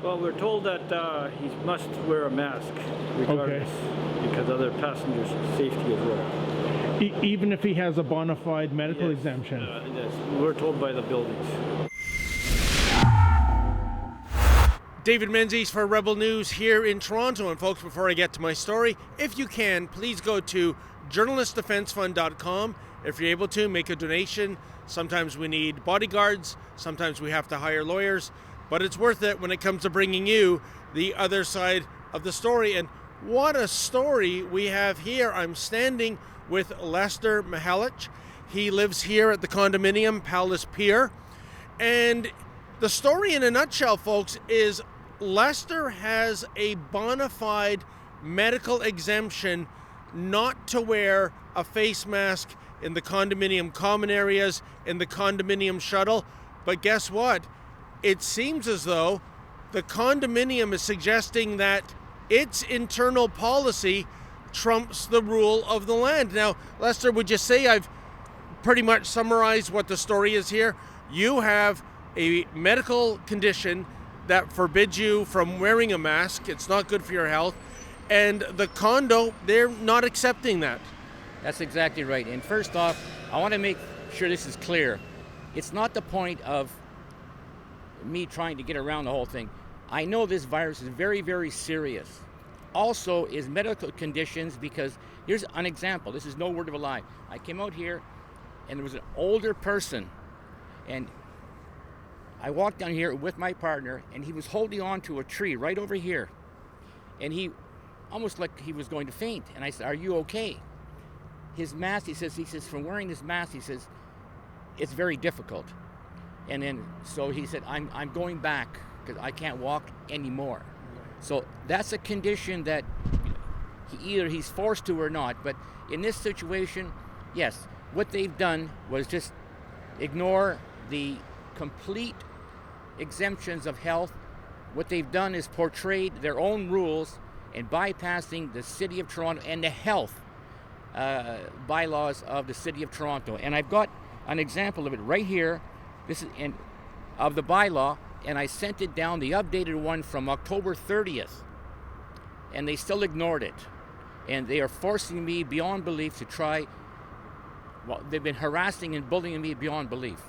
Well, we're told that he must wear a mask regardless because other passengers' safety as well. Even if he has a bona fide medical exemption? Yes, we're told by the buildings. David Menzies for Rebel News here in Toronto. And folks, before I get to my story, if you can, please go to journalistdefensefund.com. If you're able to, make a donation. Sometimes we need bodyguards, sometimes we have to hire lawyers, but it's worth it when it comes to bringing you the other side of the story. And what a story we have here. I'm standing with Lester Mihelic. He lives here at the condominium Palace Pier. And the story in a nutshell, folks, is Lester has a bona fide medical exemption not to wear a face mask in the condominium common areas, in the condominium shuttle. But guess what? It seems as though the condominium is suggesting that its internal policy trumps the rule of the land. Now, Lester, would you say I've pretty much summarized what the story is here? You have a medical condition that forbids you from wearing a mask. It's not good for your health. And the condo, they're not accepting that. That's exactly right. And first off, I want to make sure this is clear. It's not the point of me trying to get around the whole thing. I know this virus is very, very serious. Also is medical conditions, because here's an example. This is no word of a lie. I came out here and there was an older person, and I walked down here with my partner, and he was holding on to a tree right over here. And he almost like he was going to faint. And I said, "Are you okay?" His mask, he says, from wearing this mask, he says, it's very difficult. And then, so he said, I'm going back because I can't walk anymore. So that's a condition that either he's forced to or not. But in this situation, yes, what they've done was just ignore the complete exemptions of health. What they've done is portrayed their own rules and bypassing the City of Toronto and the health bylaws of the City of Toronto. And I've got an example of it right here. This is of the bylaw, and I sent it down, the updated one from October 30th, and they still ignored it. And they are forcing me beyond belief to try, well, they've been harassing and bullying me beyond belief.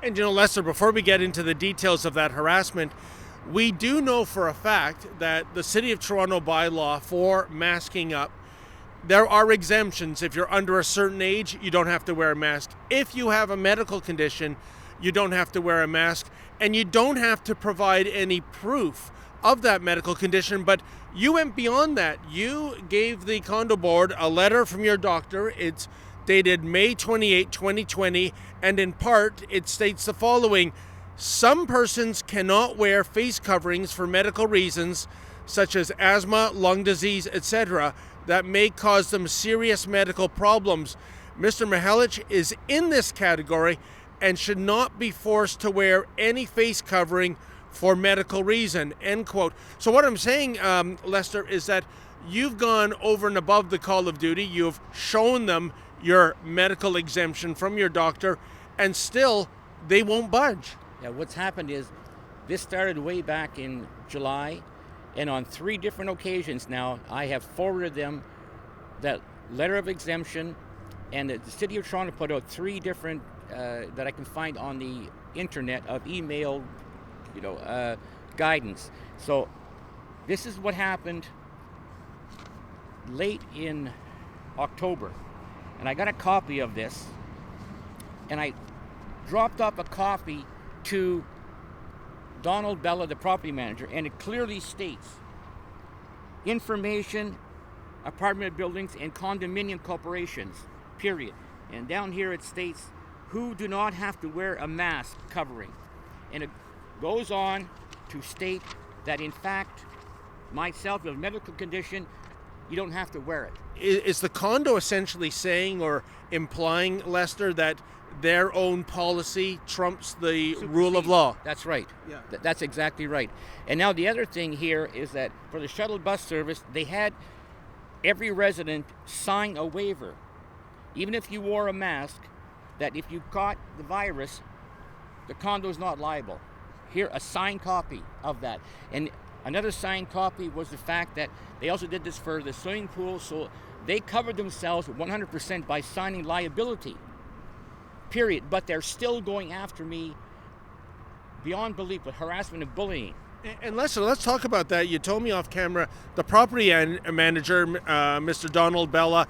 And Lester, before we get into the details of that harassment, we do know for a fact that the City of Toronto bylaw for masking up, there are exemptions. If you're under a certain age, you don't have to wear a mask. If you have a medical condition, you don't have to wear a mask, and you don't have to provide any proof of that medical condition. But you went beyond that. You gave the condo board a letter from your doctor. It's dated May 28, 2020, and in part, it states the following: some persons cannot wear face coverings for medical reasons, such as asthma, lung disease, etc., that may cause them serious medical problems. Mr. Mihelic is in this category and should not be forced to wear any face covering for medical reason, end quote. So what I'm saying, Lester, is that you've gone over and above the call of duty. You've shown them your medical exemption from your doctor, and still they won't budge. Yeah, what's happened is this started way back in July, and on 3 different occasions now, I have forwarded them that letter of exemption, and the City of Toronto put out 3 different that I can find on the internet of email, guidance. So this is what happened late in October, and I got a copy of this, and I dropped off a copy to Donald Bella, the property manager, and it clearly states information, apartment buildings, and condominium corporations, period. And down here it states who do not have to wear a mask covering. And it goes on to state that, in fact, myself with a medical condition, you don't have to wear it. Is the condo essentially saying or implying, Lester, that their own policy trumps the rule of law? That's right. Yeah. That's exactly right. And now the other thing here is that for the shuttle bus service, they had every resident sign a waiver, even if you wore a mask, that if you caught the virus, the condo's not liable. Here, a signed copy of that. And another signed copy was the fact that they also did this for the swimming pool, so they covered themselves 100% by signing liability, period. But they're still going after me beyond belief with harassment and bullying. And Lester, let's talk about that. You told me off camera, the property manager, Mr. Donald Bella,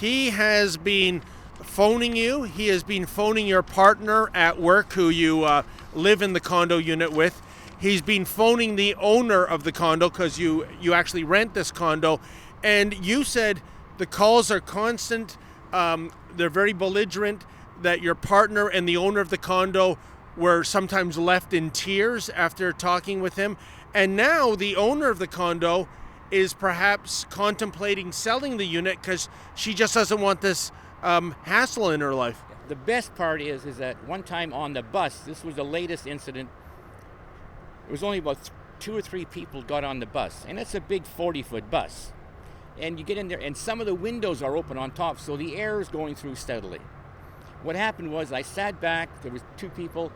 he has been phoning you. He has been phoning your partner at work who you live in the condo unit with. He's been phoning the owner of the condo because you actually rent this condo. And you said the calls are constant. They're very belligerent, that your partner and the owner of the condo were sometimes left in tears after talking with him. And now the owner of the condo is perhaps contemplating selling the unit because she just doesn't want this hassle in her life. The best part is that one time on the bus, this was the latest incident, it was only about 2 or 3 people got on the bus, and it's a big 40-foot bus. And you get in there, and some of the windows are open on top, so the air is going through steadily. What happened was I sat back, there was 2 people,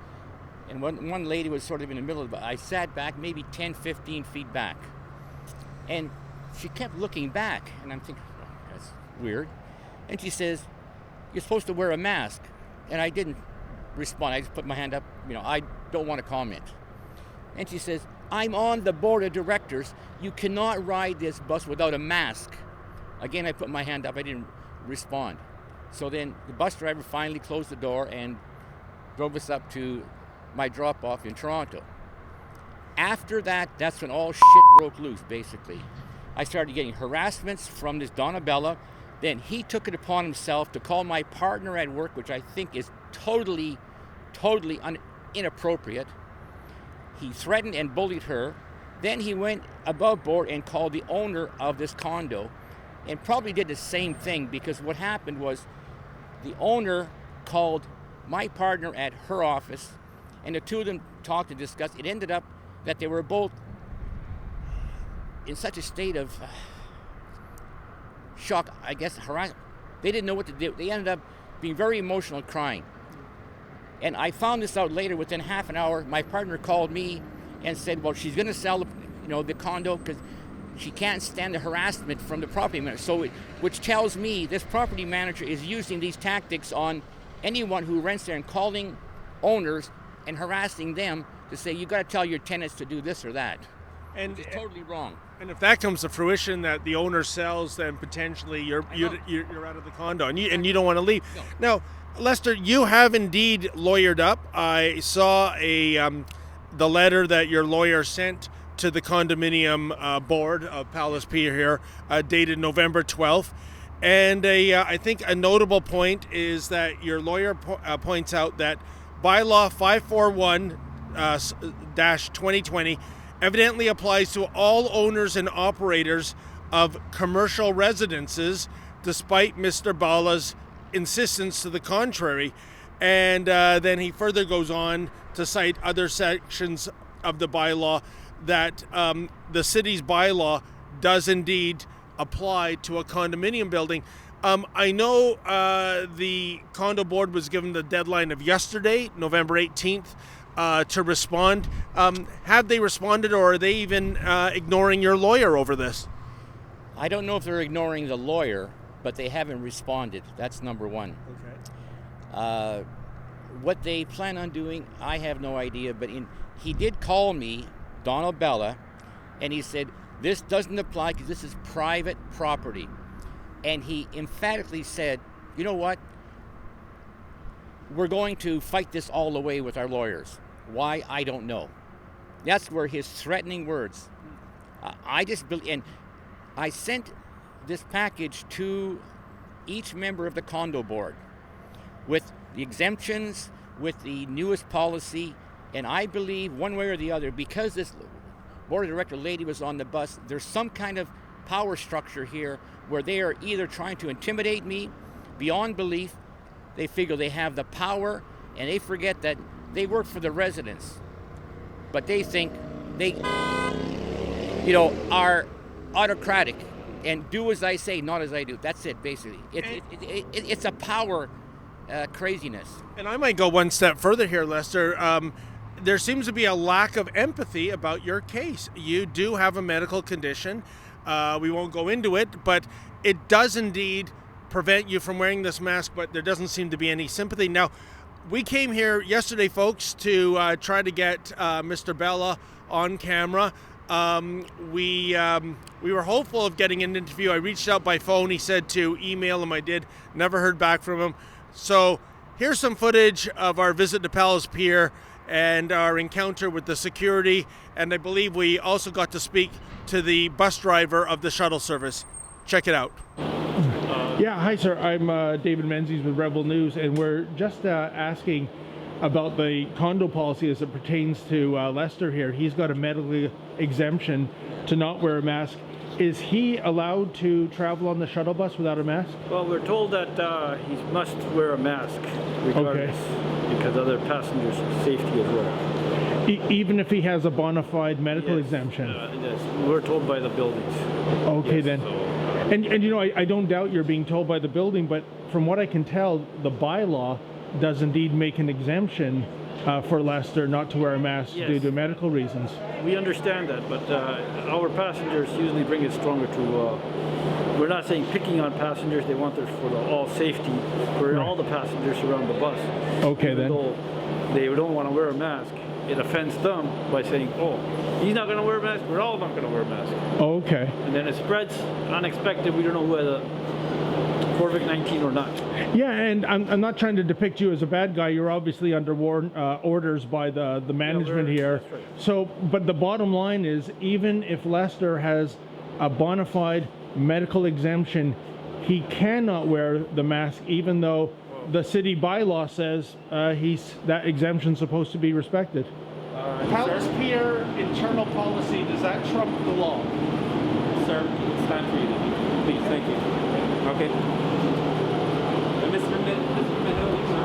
and one lady was sort of in the middle of it. I sat back maybe 10, 15 feet back. And she kept looking back, and I'm thinking, oh, that's weird. And she says, "You're supposed to wear a mask." And I didn't respond. I just put my hand up, I don't want to comment. And she says, "I'm on the board of directors. You cannot ride this bus without a mask." Again, I put my hand up. I didn't respond. So then the bus driver finally closed the door and drove us up to my drop-off in Toronto. After that, that's when all shit broke loose, basically. I started getting harassments from this Donna Bella. Then he took it upon himself to call my partner at work, which I think is totally inappropriate. He threatened and bullied her. Then he went above board and called the owner of this condo and probably did the same thing, because what happened was the owner called my partner at her office, and the 2 of them talked and discussed. It ended up that they were both in such a state of shock, I guess, harassment. They didn't know what to do. They ended up being very emotional, crying. And I found this out later. Within half an hour, my partner called me and said, well, she's going to sell the condo because she can't stand the harassment from the property manager. So, which tells me this property manager is using these tactics on anyone who rents there and calling owners and harassing them to say, you got to tell your tenants to do this or that. And it's totally wrong. And if that comes to fruition, that the owner sells, then potentially you're out of the condo, and you don't want to leave. No. Now, Lester, you have indeed lawyered up. I saw the letter that your lawyer sent to the condominium board of Palace Pier here, dated November 12th. And I think a notable point is that your lawyer points out that bylaw 541-2020 evidently applies to all owners and operators of commercial residences, despite Mr. Bella's insistence to the contrary. And then he further goes on to cite other sections of the bylaw that the city's bylaw does indeed apply to a condominium building. I know the condo board was given the deadline of yesterday, November 18th, to respond. Have they responded, or are they even ignoring your lawyer over this? I don't know if they're ignoring the lawyer, but they haven't responded. That's number one. Okay. What they plan on doing, I have no idea, but he did call me, Donald Bella, and he said, this doesn't apply because this is private property. And he emphatically said, you know what? We're going to fight this all the way with our lawyers. Why? I don't know. That's where his threatening words. And I sent this package to each member of the condo board with the exemptions, with the newest policy, and I believe one way or the other, because this board of director lady was on the bus, there's some kind of power structure here where they are either trying to intimidate me beyond belief. They figure they have the power, and they forget that they work for the residents. But they think they, are autocratic and do as I say, not as I do. That's it, basically. It's a power craziness. And I might go one step further here, Lester. there seems to be a lack of empathy about your case. You do have a medical condition. We won't go into it, but it does indeed prevent you from wearing this mask, but there doesn't seem to be any sympathy. Now, we came here yesterday, folks, to try to get Mr. Bella on camera. We were hopeful of getting an interview. I reached out by phone. He said to email him. I did. Never heard back from him. So here's some footage of our visit to Palace Pier and our encounter with the security. And I believe we also got to speak to the bus driver of the shuttle service. Check it out. Yeah, hi sir. I'm David Menzies with Rebel News, and we're just asking about the condo policy as it pertains to Lester here. He's got a medical exemption to not wear a mask. Is he allowed to travel on the shuttle bus without a mask? Well, we're told that he must wear a mask regardless, because other passengers' safety as well. Even if he has a bona fide medical Yes. exemption? Yes, we're told by the buildings. Okay, Yes, then. so, And you know, I don't doubt you're being told by the building, but from what I can tell, the bylaw does indeed make an exemption for Lester not to wear a mask Yes. due to medical reasons. we understand that, but our passengers usually bring it stronger to. We're not saying picking on passengers. They want this for all safety for Right. all the passengers around the bus. Okay, Even then. though they don't want to wear a mask, it offends them by saying, "Oh, he's not going to wear a mask. We're all not going to wear a mask." Okay. And then it spreads unexpected. We don't know who has a COVID-19 or not. Yeah, and I'm not trying to depict you as a bad guy. You're obviously under orders by the management here. that's right. So, but the bottom line is, even if Lester has a bona fide medical exemption, he cannot wear the mask, even though the city bylaw says that exemption's supposed to be respected. Palace Pier internal policy, does that trump the law? Sir, it's time for you to leave. Please, thank you. Okay. Mr. Mihelic, sir,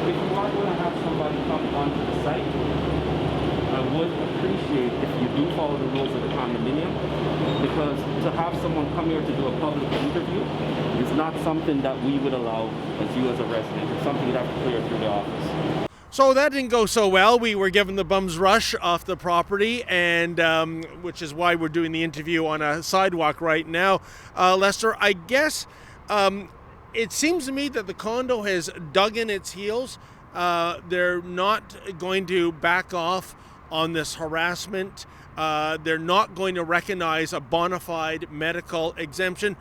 if you are going to have somebody come onto the site, I would appreciate if you do follow the rules of the condominium, because to have someone come here to do a public interview is not something that we would allow as you as a resident. It's something you'd have to clear through the office. So that didn't go so well. We were given the bum's rush off the property, and which is why we're doing the interview on a sidewalk right now. Lester, I guess it seems to me that the condo has dug in its heels. They're not going to back off on this harassment. They're not going to recognize a bona fide medical exemption.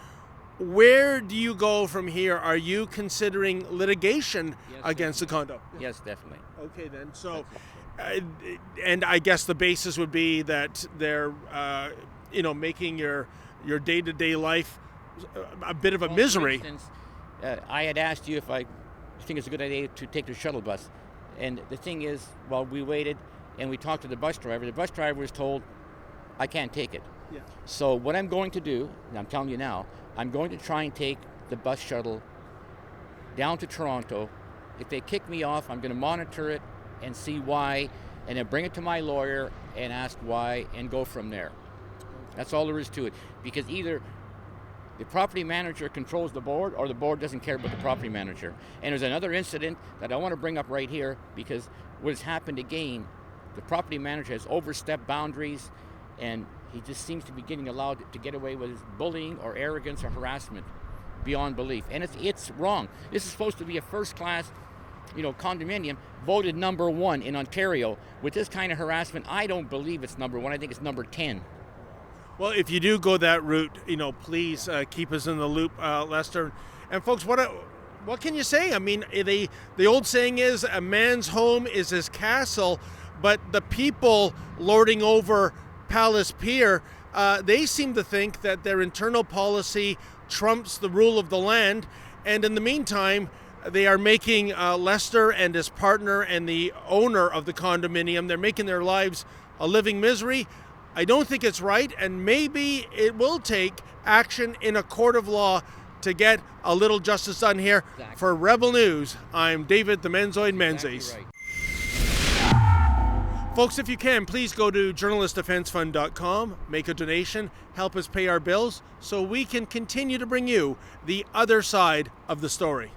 Where do you go from here? Are you considering litigation against the condo? Yes, definitely. Okay, then. So, and I guess the basis would be that they're, making your day-to-day life a bit of a misery. For instance, I had asked you if I think it's a good idea to take the shuttle bus. And the thing is, while we waited and we talked to the bus driver was told, I can't take it. Yeah. So what I'm going to do, and I'm telling you now, I'm going to try and take the bus shuttle down to Toronto. If they kick me off, I'm going to monitor it and see why, and then bring it to my lawyer and ask why, and go from there. That's all there is to it. Because either the property manager controls the board, or the board doesn't care about the property manager. And there's another incident that I want to bring up right here, because what has happened again, the property manager has overstepped boundaries, and he just seems to be getting allowed to get away with bullying or arrogance or harassment beyond belief. And it's wrong. This is supposed to be a first-class, condominium, voted number 1 in Ontario. With this kind of harassment, I don't believe it's number 1. I think it's number 10. Well, if you do go that route, please keep us in the loop, Lester. And folks, what can you say? I mean, the old saying is, a man's home is his castle, but the people lording over Palace Pier, they seem to think that their internal policy trumps the rule of the land, and in the meantime, they are making Lester and his partner and the owner of the condominium, they're making their lives a living misery. I don't think it's right, and maybe it will take action in a court of law to get a little justice done here. Exactly. For Rebel News, I'm David the Menzoid Menzies. Exactly right. Folks, if you can, please go to journalistdefensefund.com, make a donation, help us pay our bills so we can continue to bring you the other side of the story.